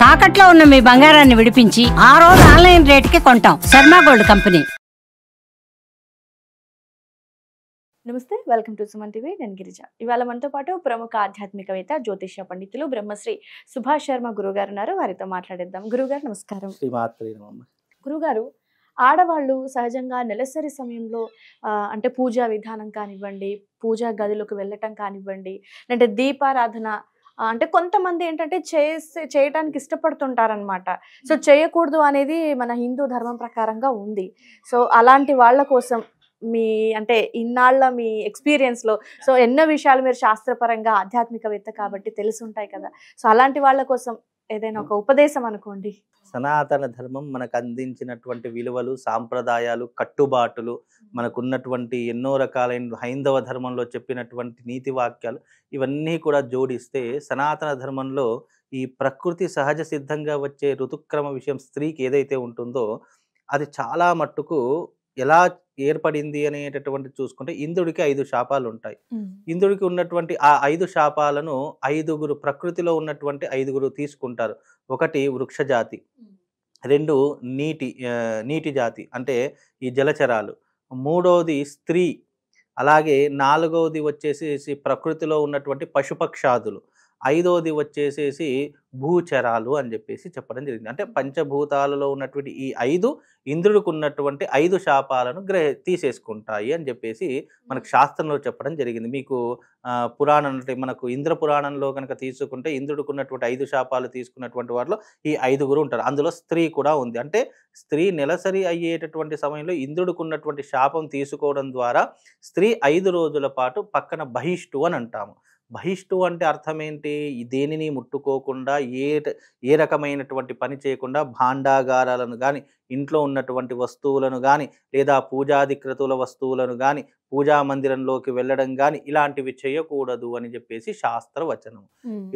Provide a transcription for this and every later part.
తాకట్లో ఉన్న మీ బంగారాన్ని విడిపించి ఆ రోజు ఆన్లైన్ రేటుకి కొంటాం. Sharma gold company. నమస్తే, వెల్కమ్ టు సుమన్ టీవీ. నేను గిరిజ. ఇవాళ మనతో పాటు ప్రముఖ ఆధ్యాత్మికవేత్త, జ్యోతిష్య పండితులు బ్రహ్మశ్రీ సుభాష్ శర్మ గురుగారు ఉన్నారు. వారితో మాట్లాడేద్దాం. గురుగారు నమస్కారం. గురుగారు, ఆడవాళ్ళు సహజంగా నెలసరి సమయంలో అంటే పూజా విధానం కానివ్వండి, పూజా గదిలోకి వెళ్ళటం కానివ్వండి, అంటే దీపారాధన అంటే కొంతమంది ఏంటంటే చేయటానికి ఇష్టపడుతుంటారనమాట. సో చేయకూడదు అనేది మన హిందూ ధర్మం ప్రకారంగా ఉంది. సో అలాంటి వాళ్ళ కోసం మీ అంటే ఇన్నాళ్ళ మీ ఎక్స్పీరియన్స్లో సో ఎన్నో విషయాలు మీరు శాస్త్రపరంగా ఆధ్యాత్మికవేత్త కాబట్టి తెలిసి ఉంటాయి కదా. సో అలాంటి వాళ్ళ కోసం ఏదైనా ఒక ఉపదేశం అనుకోండి. సనాతన ధర్మం మనకు అందించినటువంటి విలువలు, సాంప్రదాయాలు, కట్టుబాటులు, మనకున్నటువంటి ఎన్నో రకాలైన హైందవ ధర్మంలో చెప్పినటువంటి నీతి వాక్యాలు ఇవన్నీ కూడా జోడిస్తే సనాతన ధర్మంలో ఈ ప్రకృతి సహజ సిద్ధంగా వచ్చే ఋతుక్రమ విషయం స్త్రీకి ఏదైతే ఉంటుందో అది చాలా మట్టుకు ఎలా ఏర్పడింది అనేటటువంటి చూసుకుంటే ఇంద్రుడికి 5 శాపాలు ఉంటాయి. ఇంద్రుడికి ఉన్నటువంటి ఆ 5 శాపాలను 5గురు ప్రకృతిలో ఉన్నటువంటి 5గురు తీసుకుంటారు. ఒకటి వృక్ష జాతి, 2 నీటి జాతి అంటే ఈ జలచరాలు, 3వది స్త్రీ, అలాగే 4వది వచ్చేసేసి ప్రకృతిలో ఉన్నటువంటి పశుపక్షాదులు, 5వది వచ్చేసేసి భూచరాలు అని చెప్పేసి చెప్పడం జరిగింది. అంటే పంచభూతాలలో ఉన్నటువంటి ఈ 5 ఇంద్రుడికి ఉన్నటువంటి 5 శాపాలను తీసేసుకుంటాయి అని చెప్పేసి మనకు శాస్త్రంలో చెప్పడం జరిగింది. మీకు పురాణం అంటే మనకు ఇంద్ర పురాణంలో కనుక తీసుకుంటే ఇంద్రుడికి ఉన్నటువంటి 5 శాపాలు తీసుకున్నటువంటి వారిలో ఈ 5గురు ఉంటారు. అందులో స్త్రీ కూడా ఉంది. అంటే స్త్రీ నెలసరి అయ్యేటటువంటి సమయంలో ఇంద్రుడికి ఉన్నటువంటి శాపం తీసుకోవడం ద్వారా స్త్రీ 5 రోజుల పాటు పక్కన బహిష్టు అని అంటాము. బహిష్టు అంటే అర్థం ఏంటి? దేనిని ముట్టుకోకుండా ఏ రకమైనటువంటి పని చేయకుండా భాండాగారాలను కానీ, ఇంట్లో ఉన్నటువంటి వస్తువులను కానీ, లేదా పూజాధికృతుల వస్తువులను కానీ, పూజా మందిరంలోకి వెళ్ళడం కానీ ఇలాంటివి చేయకూడదు అని చెప్పేసి శాస్త్రవచనం.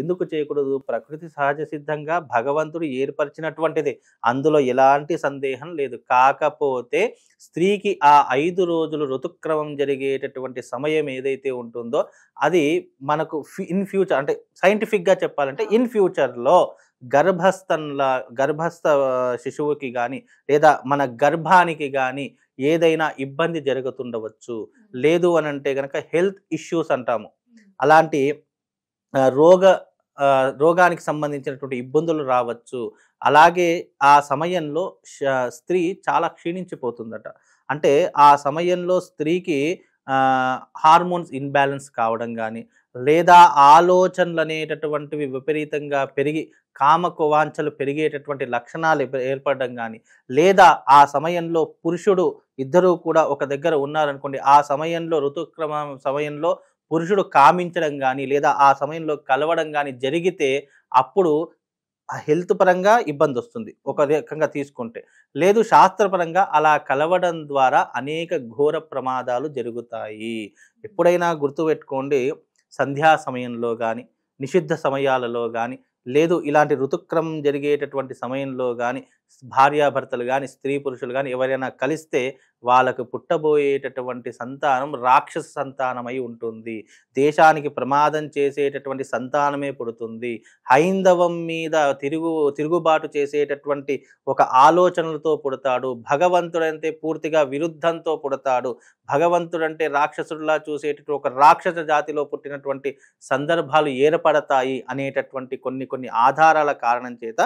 ఎందుకు చేయకూడదు? ప్రకృతి సహజ సిద్ధంగా భగవంతుడు ఏర్పరిచినటువంటిది, అందులో ఎలాంటి సందేహం లేదు. కాకపోతే స్త్రీకి ఆ 5 రోజులు ఋతుక్రమం జరిగేటటువంటి సమయం ఏదైతే ఉంటుందో అది మనకు ఇన్ ఫ్యూచర్ అంటే సైంటిఫిక్గా చెప్పాలంటే ఇన్ ఫ్యూచర్లో గర్భస్థ శిశువుకి కానీ లేదా మన గర్భానికి కానీ ఏదైనా ఇబ్బంది జరుగుతుండవచ్చు. లేదు అని అంటే కనుక హెల్త్ ఇష్యూస్ అంటాము. అలాంటి రోగానికి సంబంధించినటువంటి ఇబ్బందులు రావచ్చు. అలాగే ఆ సమయంలో స్త్రీ చాలా క్షీణించిపోతుందట. అంటే ఆ సమయంలో స్త్రీకి హార్మోన్స్ ఇన్బ్యాలెన్స్ కావడం కానీ, లేదా ఆలోచనలు అనేటటువంటివి విపరీతంగా పెరిగి కామకోవాంఛలు పెరిగేటటువంటి లక్షణాలు ఏర్పడడం కానీ, లేదా ఆ సమయంలో పురుషుడు ఇద్దరూ కూడా ఒక దగ్గర ఉన్నారనుకోండి, ఆ సమయంలో ఋతుక్రమ సమయంలో పురుషుడు కామించడం కానీ లేదా ఆ సమయంలో కలవడం కానీ జరిగితే అప్పుడు హెల్త్ పరంగా ఇబ్బంది వస్తుంది ఒక రకంగా తీసుకుంటే. లేదు శాస్త్రపరంగా అలా కలవడం ద్వారా అనేక ఘోర ప్రమాదాలు జరుగుతాయి. ఎప్పుడైనా గుర్తుపెట్టుకోండి, సంధ్యా సమయంలో కానీ, నిషిద్ధ సమయాలలో కానీ, లేదు ఇలాంటి ఋతుక్రమం జరిగేటటువంటి సమయంలో కానీ భార్యాభర్తలు కానీ, స్త్రీ పురుషులు కానీ ఎవరైనా కలిస్తే వాళ్ళకు పుట్టబోయేటటువంటి సంతానం రాక్షస సంతానమై ఉంటుంది. దేశానికి ప్రమాదం చేసేటటువంటి సంతానమే పుడుతుంది. హైందవం మీద తిరుగుబాటు చేసేటటువంటి ఒక ఆలోచనలతో పుడతాడు. భగవంతుడంటే పూర్తిగా విరుద్ధంతో పుడతాడు. భగవంతుడంటే రాక్షసుడిలా చూసేటటువంటి ఒక రాక్షస జాతిలో పుట్టినటువంటి సందర్భాలు ఏర్పడతాయి అనేటటువంటి కొన్ని ఆధారాల కారణం చేత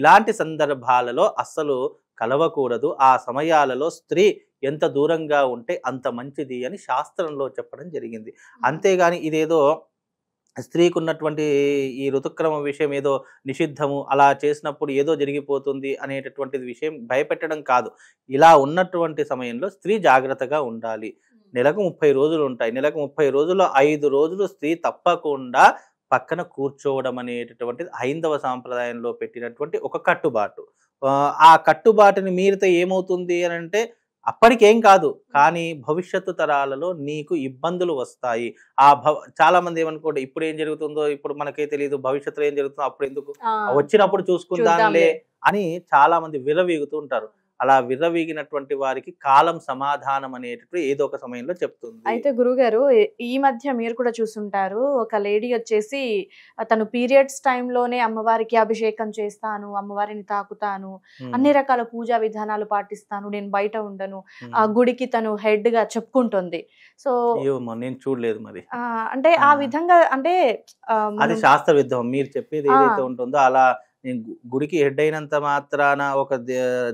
ఇలాంటి సందర్భాలలో అస్సలు కలవకూడదు. ఆ సమయాలలో స్త్రీ ఎంత దూరంగా ఉంటే అంత మంచిది అని శాస్త్రంలో చెప్పడం జరిగింది. అంతేగాని ఇదేదో స్త్రీకి ఉన్నటువంటి ఈ ఋతుక్రమ విషయం ఏదో నిషిద్ధము, అలా చేసినప్పుడు ఏదో జరిగిపోతుంది అనేటటువంటి విషయం భయపెట్టడం కాదు. ఇలా ఉన్నటువంటి సమయంలో స్త్రీ జాగ్రత్తగా ఉండాలి. నెలకు 30 రోజులు ఉంటాయి. నెలకు 30 రోజుల్లో 5 రోజులు స్త్రీ తప్పకుండా పక్కన కూర్చోవడం అనేటటువంటిది హైందవ సాంప్రదాయంలో పెట్టినటువంటి ఒక కట్టుబాటు. ఆ కట్టుబాటుని మీరితే ఏమవుతుంది అని అంటే అప్పటికేం కాదు, కానీ భవిష్యత్తు తరాలలో నీకు ఇబ్బందులు వస్తాయి. చాలా మంది ఏమనుకోండి, ఇప్పుడు ఏం జరుగుతుందో ఇప్పుడు మనకే తెలియదు, భవిష్యత్తులో ఏం జరుగుతుందో అప్పుడు ఎందుకు, వచ్చినప్పుడు చూసుకుందాంలే అని చాలా మంది విరవీగుతూ ఉంటారు. అలా విర్రవీగినటువంటి వారికి కాలం సమాధానం అనేటప్పుడు ఏదో ఒక సమయంలో చెప్తుంది. అయితే గురుగారు ఈ మధ్య మీరు కూడా చూసుంటారు, ఒక లేడీ వచ్చేసి తను పీరియడ్స్ టైంలోనే అమ్మవారికి అభిషేకం చేస్తాను, అమ్మవారిని తాకుతాను, అన్ని రకాల పూజా విధానాలు పాటిస్తాను, నేను బయట ఉండను, ఆ గుడికి తను హెడ్ గా చెప్పుకుంటుంది. సో నేను చూడలేదు మరి. అంటే ఆ విధంగా అంటే అది శాస్త్ర విద్ధం. మీరు చెప్పేది ఏదైతే ఉంటుందో అలా నేను గుడికి హెడ్ అయినంత మాత్రాన, ఒక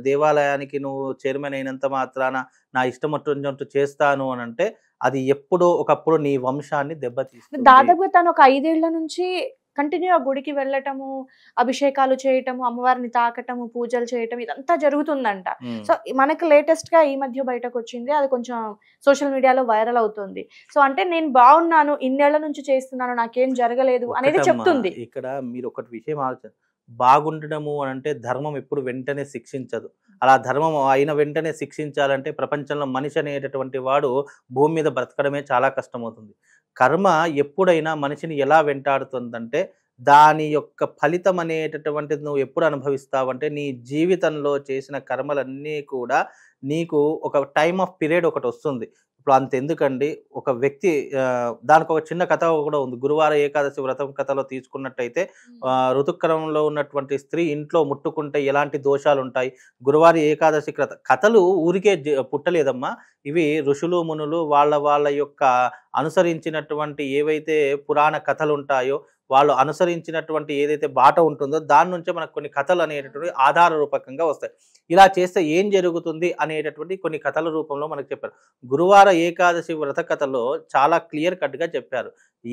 దేవాలయానికి నువ్వు చైర్మన్ అయినంత మాత్రాన నా ఇష్టం వచ్చినట్టు చేస్తాను అని అంటే అది ఎప్పుడో ఒకప్పుడు నీ వంశాన్ని దెబ్బతీస్తుంది. దాదాపుగా తను ఒక 5 ఏళ్ల నుంచి కంటిన్యూ ఆ గుడికి వెళ్ళటము, అభిషేకాలు చేయటము, అమ్మవారిని తాకటము, పూజలు చేయటం ఇదంతా జరుగుతుందంట. సో మనకు లేటెస్ట్ గా ఈ మధ్య బయటకు వచ్చింది, అది కొంచెం సోషల్ మీడియాలో వైరల్ అవుతుంది. సో అంటే నేను బాగున్నాను, ఇన్నేళ్ల నుంచి చేస్తున్నాను, నాకేం జరగలేదు అనేది చెప్తుంది. ఇక్కడ మీరు ఒకటి విషయం ఆలోచన, బాగుండడము అని అంటే ధర్మం ఎప్పుడు వెంటనే శిక్షించదు. అలా ధర్మం అయిన వెంటనే శిక్షించాలంటే ప్రపంచంలో మనిషి అనేటటువంటి వాడు భూమి మీద బ్రతకడమే చాలా కష్టమవుతుంది. కర్మ ఎప్పుడైనా మనిషిని ఎలా వెంటాడుతుందంటే దాని యొక్క ఫలితం అనేటటువంటిది నువ్వు ఎప్పుడు అనుభవిస్తావంటే నీ జీవితంలో చేసిన కర్మలన్నీ కూడా నీకు ఒక టైమ్ ఆఫ్ పీరియడ్ ఒకటి వస్తుంది. ఇప్పుడు అంతెందుకండి, ఒక వ్యక్తి దానికి ఒక చిన్న కథ కూడా ఉంది. గురువార ఏకాదశి వ్రతం కథలో తీసుకున్నట్టయితే ఋతుక్రమంలో ఉన్నటువంటి స్త్రీ ఇంట్లో ముట్టుకుంటే ఎలాంటి దోషాలు ఉంటాయి, గురువార ఏకాదశి కథలు ఊరికే పుట్టలేదమ్మా. ఇవి ఋషులు మునులు వాళ్ళ యొక్క అనుసరించినటువంటి ఏవైతే పురాణ కథలు ఉంటాయో వాళ్ళు అనుసరించినటువంటి ఏదైతే బాట ఉంటుందో దాని నుంచే మనకు కొన్ని కథలు అనేటటువంటి ఆధార రూపకంగా వస్తాయి. ఇలా చేస్తే ఏం జరుగుతుంది అనేటటువంటి కొన్ని కథల రూపంలో మనకు చెప్పారు. గురువార ఏకాదశి వ్రత కథలో చాలా క్లియర్ కట్గా చెప్పారు.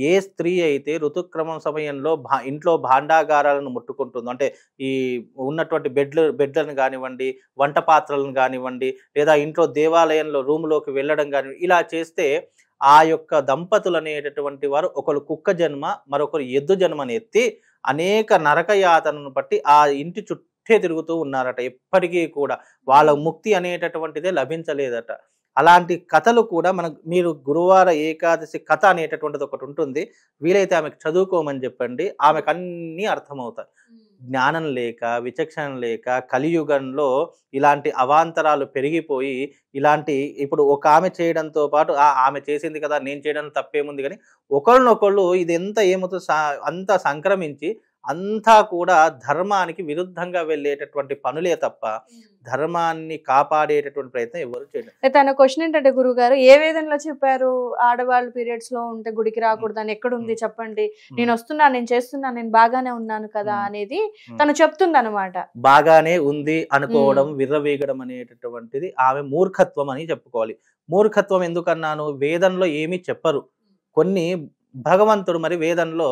ఏ స్త్రీ అయితే ఋతుక్రమం సమయంలో ఇంట్లో భాండాగారాలను ముట్టుకుంటుందో, అంటే ఈ ఉన్నటువంటి బెడ్లను కానివ్వండి, వంట పాత్రలను కానివ్వండి, లేదా ఇంట్లో దేవాలయంలో రూములోకి వెళ్ళడం కానివ్వండి, ఇలా చేస్తే ఆ యొక్క దంపతులు అనేటటువంటి వారు ఒకరు కుక్క జన్మ, మరొకరు ఎద్దు జన్మని ఎత్తి అనేక నరక యాతనను బట్టి ఆ ఇంటి చుట్టే తిరుగుతూ ఉన్నారట. ఎప్పటికీ కూడా వాళ్ళ ముక్తి అనేటటువంటిదే లభించలేదట. అలాంటి కథలు కూడా మీరు గురువార ఏకాదశి కథ అనేటటువంటిది ఒకటి ఉంటుంది. వీలైతే ఆమెకు చదువుకోమని చెప్పండి, ఆమెకు అన్నీ అర్థమవుతాయి. జ్ఞానం లేక, విచక్షణ లేక కలియుగంలో ఇలాంటి అవాంతరాలు పెరిగిపోయి ఇలాంటి ఇప్పుడు ఒక ఆమె చేయడంతో పాటు ఆమె చేసింది కదా నేను చేయడం తప్పేముంది, కానీ ఒకళ్ళనొకళ్ళు ఇది ఏమవుతుంది అంతా సంక్రమించి అంతా కూడా ధర్మానికి విరుద్ధంగా వెళ్ళేటటువంటి పనులే తప్ప ధర్మాన్ని కాపాడేటటువంటి ప్రయత్నం ఎవరు చేయలేదు. తన క్వశ్చన్ ఏంటంటే గురుగారు, ఏ వేదంలో చెప్పారు ఆడవాళ్ళు పీరియడ్స్ లో ఉంటే గుడికి రాకూడదని, ఎక్కడుంది చెప్పండి, నేను వస్తున్నాను, నేను చేస్తున్నాను, నేను బాగానే ఉన్నాను కదా అనేది తను చెప్తుంది అనమాట. బాగానే ఉంది అనుకోవడం, విర్రవీగడం అనేటటువంటిది ఆమె మూర్ఖత్వం అని చెప్పుకోవాలి. మూర్ఖత్వం ఎందుకన్నాను, వేదంలో ఏమీ చెప్పరు. కొన్ని భగవంతుడు మరి వేదంలో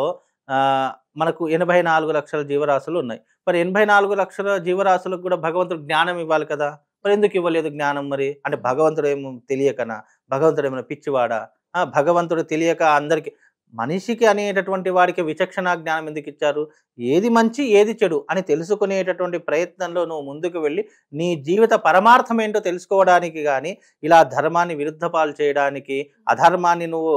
మనకు 84 లక్షల జీవరాశులు ఉన్నాయి. మరి 84 లక్షల జీవరాశులకు కూడా భగవంతుడు జ్ఞానం ఇవ్వాలి కదా, మరి ఎందుకు ఇవ్వలేదు జ్ఞానం? మరి అంటే భగవంతుడు ఏమో తెలియకనా, భగవంతుడు ఏమైనా పిచ్చివాడా? భగవంతుడు తెలియక అందరికి, మనిషికి అనేటటువంటి వాడికి విచక్షణ జ్ఞానం ఎందుకు ఇచ్చారు? ఏది మంచి ఏది చెడు అని తెలుసుకునేటటువంటి ప్రయత్నంలో నువ్వు ముందుకు వెళ్ళి నీ జీవిత పరమార్థం ఏంటో తెలుసుకోవడానికి కానీ ఇలా ధర్మాన్ని విరుద్ధపాలు చేయడానికి, అధర్మాన్ని నువ్వు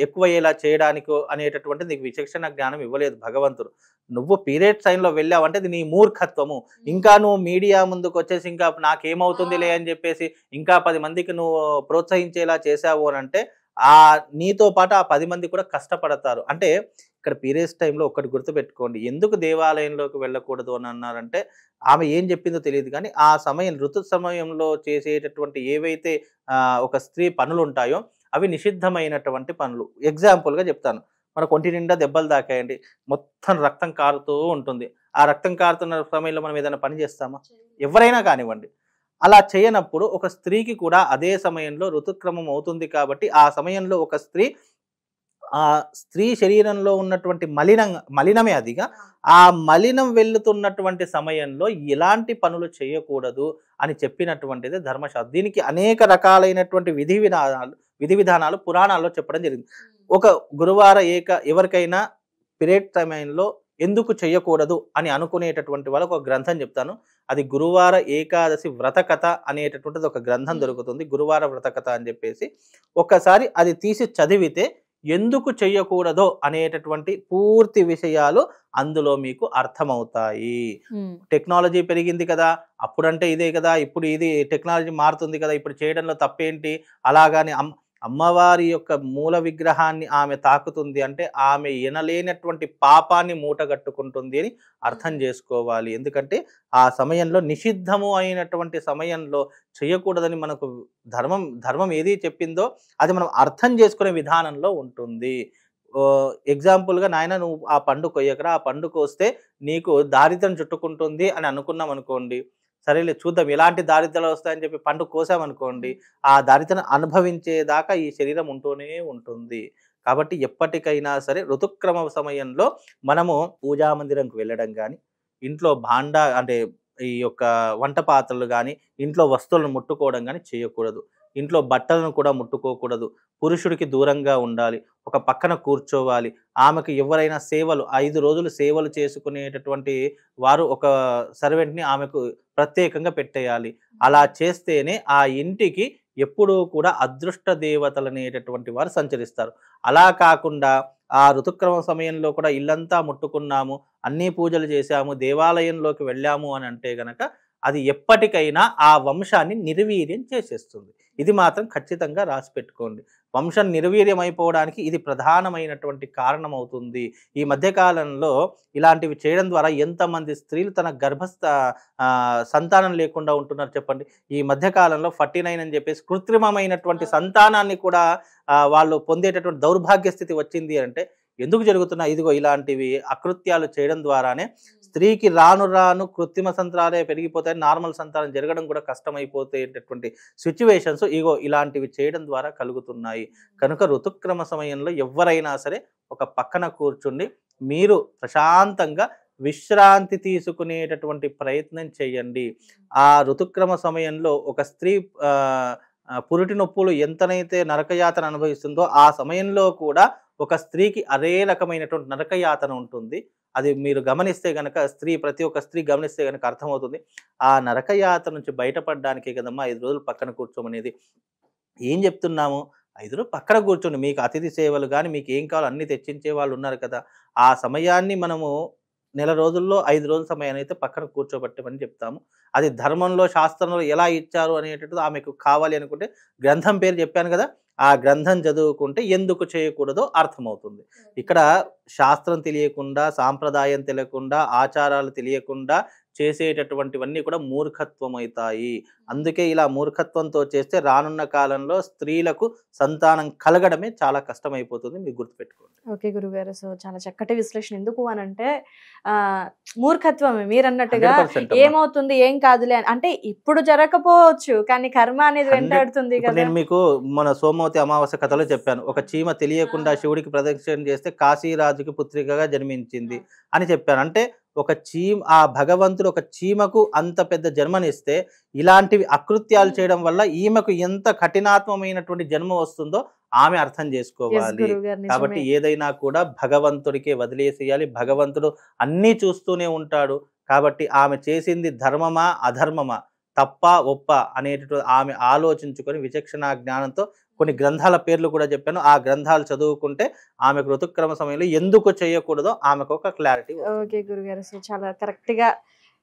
ఎక్కువయ్యేలా చేయడానికో అనేటటువంటి నీకు విచక్షణ జ్ఞానం ఇవ్వలేదు భగవంతుడు. నువ్వు పీరియడ్ టైంలో వెళ్ళావంటే అది నీ మూర్ఖత్వము. ఇంకా నువ్వు మీడియా ముందుకు వచ్చేసి ఇంకా నాకేమవుతుందిలే అని చెప్పేసి ఇంకా 10 మందికి నువ్వు ప్రోత్సహించేలా చేశావు అని అంటే నీతో పాటు ఆ 10 మంది కూడా కష్టపడతారు. అంటే ఇక్కడ పీరియడ్స్ టైంలో ఒకటి గుర్తుపెట్టుకోండి, ఎందుకు దేవాలయంలోకి వెళ్ళకూడదు అని అన్నారంటే ఆమె ఏం చెప్పిందో తెలియదు, కానీ ఆ సమయం ఋతు సమయంలో చేసేటటువంటి ఏవైతే ఒక స్త్రీ పనులు ఉంటాయో అవి నిషిద్ధమైనటువంటి పనులు. ఎగ్జాంపుల్గా చెప్తాను, మన ఒంటి నిండా దెబ్బలు తాకాయండి, మొత్తం రక్తం కారుతూ ఉంటుంది. ఆ రక్తం కారుతున్న సమయంలో మనం ఏదైనా పని చేస్తామా? ఎవరైనా కానివ్వండి. అలా చేయనప్పుడు ఒక స్త్రీకి కూడా అదే సమయంలో ఋతుక్రమం అవుతుంది కాబట్టి ఆ సమయంలో ఒక స్త్రీ శరీరంలో ఉన్నటువంటి మలినమే అదిగా, ఆ మలినం వెళ్తున్నటువంటి సమయంలో ఎలాంటి పనులు చేయకూడదు అని చెప్పినటువంటిది ధర్మశాస్త్రం. దీనికి అనేక రకాలైనటువంటి విధి విధానాలు పురాణాల్లో చెప్పడం జరిగింది. ఒక గురువార ఎవరికైనా పీరియడ్ సమయంలో ఎందుకు చేయకూడదు అని అనుకునేటటువంటి వాళ్ళకు ఒక గ్రంథం చెప్తాను. అది గురువార ఏకాదశి వ్రతకథ అనేటటువంటిది ఒక గ్రంథం దొరుకుతుంది, గురువార వ్రతకథ అని చెప్పేసి. ఒక్కసారి అది తీసి చదివితే ఎందుకు చెయ్యకూడదో అనేటటువంటి పూర్తి విషయాలు అందులో మీకు అర్థమవుతాయి. టెక్నాలజీ పెరిగింది కదా, అప్పుడంటే ఇదే కదా, ఇప్పుడు ఇది టెక్నాలజీ మారుతుంది కదా, ఇప్పుడు చేయడంలో తప్పేంటి, అలాగాని అమ్మవారి యొక్క మూల విగ్రహాన్ని ఆమె తాకుతుంది అంటే ఆమె ఎనలేనటువంటి పాపాన్ని మూటగట్టుకుంటుంది అని అర్థం చేసుకోవాలి. ఎందుకంటే ఆ సమయంలో నిషిద్ధము అయినటువంటి సమయంలో చేయకూడదని మనకు ధర్మం ఏది చెప్పిందో అది మనం అర్థం చేసుకునే విధానంలో ఉంటుంది. ఎగ్జాంపుల్గా నాయన నువ్వు ఆ పండు కొయ్యకరా, ఆ పండు కోస్తే నీకు దారిద్ర్యం చుట్టుకుంటుంది అని అనుకున్నాం అనుకోండి, సరేలే చూద్దాం ఎలాంటి దారిద్ర్యాలు వస్తాయని చెప్పి పండు కోసామనుకోండి, ఆ దారిద్ర్యం అనుభవించేదాకా ఈ శరీరం ఉంటూనే ఉంటుంది. కాబట్టి ఎప్పటికైనా సరే ఋతుక్రమ సమయంలో మనము పూజా మందిరంకు వెళ్ళడం కానీ, ఇంట్లో అంటే ఈ యొక్క వంట పాత్రలు కానీ, ఇంట్లో వస్తువులను ముట్టుకోవడం కానీ చేయకూడదు. ఇంట్లో బట్టలను కూడా ముట్టుకోకూడదు. పురుషుడికి దూరంగా ఉండాలి. ఒక పక్కన కూర్చోవాలి. ఆమెకు ఎవరైనా సేవలు 5 రోజులు సేవలు చేసుకునేటటువంటి వారు ఒక సర్వెంట్ని ఆమెకు ప్రత్యేకంగా పెట్టేయాలి. అలా చేస్తేనే ఆ ఇంటికి ఎప్పుడూ కూడా అదృష్ట దేవతలు అనేటటువంటి వారు సంచరిస్తారు. అలా కాకుండా ఆ ఋతుక్రమ సమయంలో కూడా ఇల్లంతా ముట్టుకున్నాము, అన్ని పూజలు చేశాము, దేవాలయంలోకి వెళ్ళాము అని అంటే గనక అది ఎప్పటికైనా ఆ వంశాన్ని నిర్వీర్యం చేసేస్తుంది. ఇది మాత్రం ఖచ్చితంగా రాసి పెట్టుకోండి. వంశం నిర్వీర్యం అయిపోవడానికి ఇది ప్రధానమైనటువంటి కారణం అవుతుంది. ఈ మధ్యకాలంలో ఇలాంటివి చేయడం ద్వారా ఎంతమంది స్త్రీలు తన సంతానం లేకుండా ఉంటున్నారు చెప్పండి. ఈ మధ్యకాలంలో 49 అని చెప్పేసి కృత్రిమమైనటువంటి సంతానాన్ని కూడా వాళ్ళు పొందేటటువంటి దౌర్భాగ్య స్థితి వచ్చింది అంటే ఎందుకు జరుగుతున్నా, ఇదిగో ఇలాంటివి అకృత్యాలు చేయడం ద్వారానే స్త్రీకి రాను రాను కృత్రిమ సంతానాలే పెరిగిపోతాయి, నార్మల్ సంతానం జరగడం కూడా కష్టమైపోతేటటువంటి సిచ్యువేషన్స్ ఇగో ఇలాంటివి చేయడం ద్వారా కలుగుతున్నాయి. కనుక ఋతుక్రమ సమయంలో ఎవరైనా సరే ఒక పక్కన కూర్చుండి మీరు ప్రశాంతంగా విశ్రాంతి తీసుకునేటటువంటి ప్రయత్నం చేయండి. ఆ ఋతుక్రమ సమయంలో ఒక స్త్రీ పురిటి నొప్పులు ఎంతనైతే నరకయాతన అనుభవిస్తుందో ఆ సమయంలో కూడా ఒక స్త్రీకి అదే రకమైనటువంటి నరకయాతన ఉంటుంది. అది మీరు గమనిస్తే గనక ప్రతి ఒక్క స్త్రీ గమనిస్తే గనక అర్థమవుతుంది. ఆ నరకయాతన నుంచి బయటపడడానికే కదమ్మా 5 రోజులు పక్కన కూర్చోమనేది. ఏం చెప్తున్నాము, 5 రోజులు పక్కన కూర్చోండి, మీకు అతిథి సేవలు కానీ మీకు ఏం కావాలో అన్ని తెచ్చించే వాళ్ళు ఉన్నారు కదా, ఆ సమయాన్ని మనము నెల రోజుల్లో 5 రోజుల సమయాన్ని అయితే పక్కన కూర్చోబెట్టమని చెప్తాము. అది ధర్మంలో శాస్త్రంలో ఎలా ఇచ్చారు అనేటట్టు ఆమెకు కావాలి అనుకుంటే గ్రంథం పేరు చెప్పాను కదా, ఆ గ్రంథం చదువుకుంటే ఎందుకు చేయకూడదో అర్థమవుతుంది. ఇక్కడ శాస్త్రం తెలియకుండా, సాంప్రదాయం తెలియకుండా, ఆచారాలు తెలియకుండా చేసేటటువంటివన్నీ కూడా మూర్ఖత్వం అవుతాయి. అందుకే ఇలా మూర్ఖత్వంతో చేస్తే రానున్న కాలంలో స్త్రీలకు సంతానం కలగడమే చాలా కష్టమైపోతుంది, మీరు గుర్తుపెట్టుకోండి. ఓకే గురుగారు, సో చాలా చక్కటి విశ్లేషణ. ఎందుకు అని అంటే మూర్ఖత్వమే మీరు అన్నట్టుగా. ఏమవుతుంది ఏం కాదులే అంటే ఇప్పుడు జరగకపోవచ్చు, కానీ కర్మ అనేది వెంటాడుతుంది కదా. నేను మీకు మన సోమవతి అమావాస్య కథలో చెప్పాను, ఒక చీమ తెలియకుండా శివుడికి ప్రదక్షిణ చేస్తే కాశీరాజుకి పుత్రికగా జన్మించింది అని చెప్పాను. అంటే ఆ భగవంతుడు ఒక చీమకు అంత పెద్ద జన్మనిస్తే ఇలాంటివి అకృత్యాలు చేయడం వల్ల ఈమెకు ఎంత కఠినాత్మమైనటువంటి జన్మ వస్తుందో ఆమె అర్థం చేసుకోవాలి. కాబట్టి ఏదైనా కూడా భగవంతుడికే వదిలేసేయాలి. భగవంతుడు అన్నీ చూస్తూనే ఉంటాడు. కాబట్టి ఆమె చేసింది ధర్మమా అధర్మమా, తప్ప ఒప్ప అనేటటువంటి ఆమె ఆలోచించుకొని విచక్షణ జ్ఞానంతో కొన్ని గ్రంథాల పేర్లు కూడా చెప్పాను, ఆ గ్రంథాలు చదువుకుంటే ఆమెకు ఋతుక్రమ సమయంలో ఎందుకు చేయకూడదో ఆమెకు ఒక క్లారిటీ. ఓకే గురుగారు, సో చాలా కరెక్ట్ గా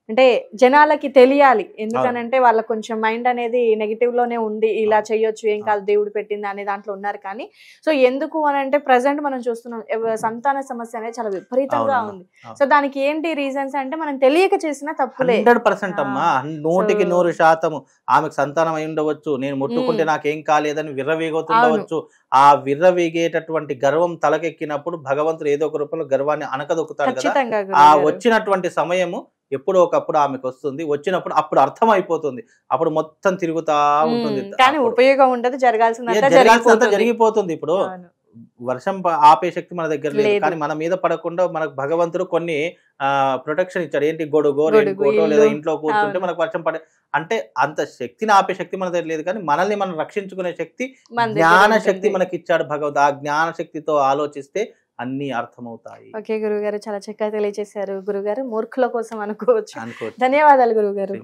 అంటే జనాలకి తెలియాలి. ఎందుకనంటే వాళ్ళ కొంచెం మైండ్ అనేది నెగిటివ్ లోనే ఉంది, ఇలా చేయొచ్చు ఏం కాదు దేవుడు పెట్టింది అనే దాంట్లో ఉన్నారు. కానీ సో ఎందుకు అని అంటే ప్రజెంట్ మనం చూస్తున్నాం సంతాన సమస్య అనేది చాలా విపరీతంగా ఉంది. సో దానికి ఏంటి రీజన్స్ అంటే మనం తెలియక చేసిన తప్పులే. 100% అమ్మా, 100% ఆమెకు సంతానం అయి ఉండవచ్చు, నేను ముట్టుకుంటే నాకేం కాలేదని విర్రవేగుతుండవచ్చు. ఆ విర్రవేగేటటువంటి గర్వం తలకెక్కినప్పుడు భగవంతుడు ఏదో ఒక రూపంలో గర్వాన్ని అనకదొక్కుతాడు కదా. ఆ వచ్చినటువంటి సమయము ఎప్పుడో ఒకప్పుడు ఆమెకు వస్తుంది, వచ్చినప్పుడు అప్పుడు అర్థం అయిపోతుంది, అప్పుడు మొత్తం తిరుగుతా ఉంటుంది. కానీ ఉపయోగం ఉండదు, జరగాల్సినంత జరిగిపోతుంది. ఇప్పుడు వర్షం ఆపే శక్తి మన దగ్గర లేదు, కానీ మన మీద పడకుండా మనకు భగవంతుడు కొన్ని ప్రొటెక్షన్ ఇచ్చాడు. ఏంటి, గొడుగో రెయిన్కోటో లేదా ఇంట్లో కూర్చుంటే మనకు వర్షం పడే అంటే అంత శక్తిని ఆపే శక్తి మన దగ్గర లేదు, కానీ మనల్ని మనం రక్షించుకునే శక్తి, జ్ఞాన శక్తి మనకి ఇచ్చాడు భగవంతుడు. ఆ జ్ఞాన శక్తితో ఆలోచిస్తే అన్ని అర్థమవుతాయి. ఓకే గురుగారు, చాలా చక్కగా తెలియజేశారు గురుగారు. మూర్ఖుల కోసం అనుకోవచ్చు. ధన్యవాదాలు గురుగారు.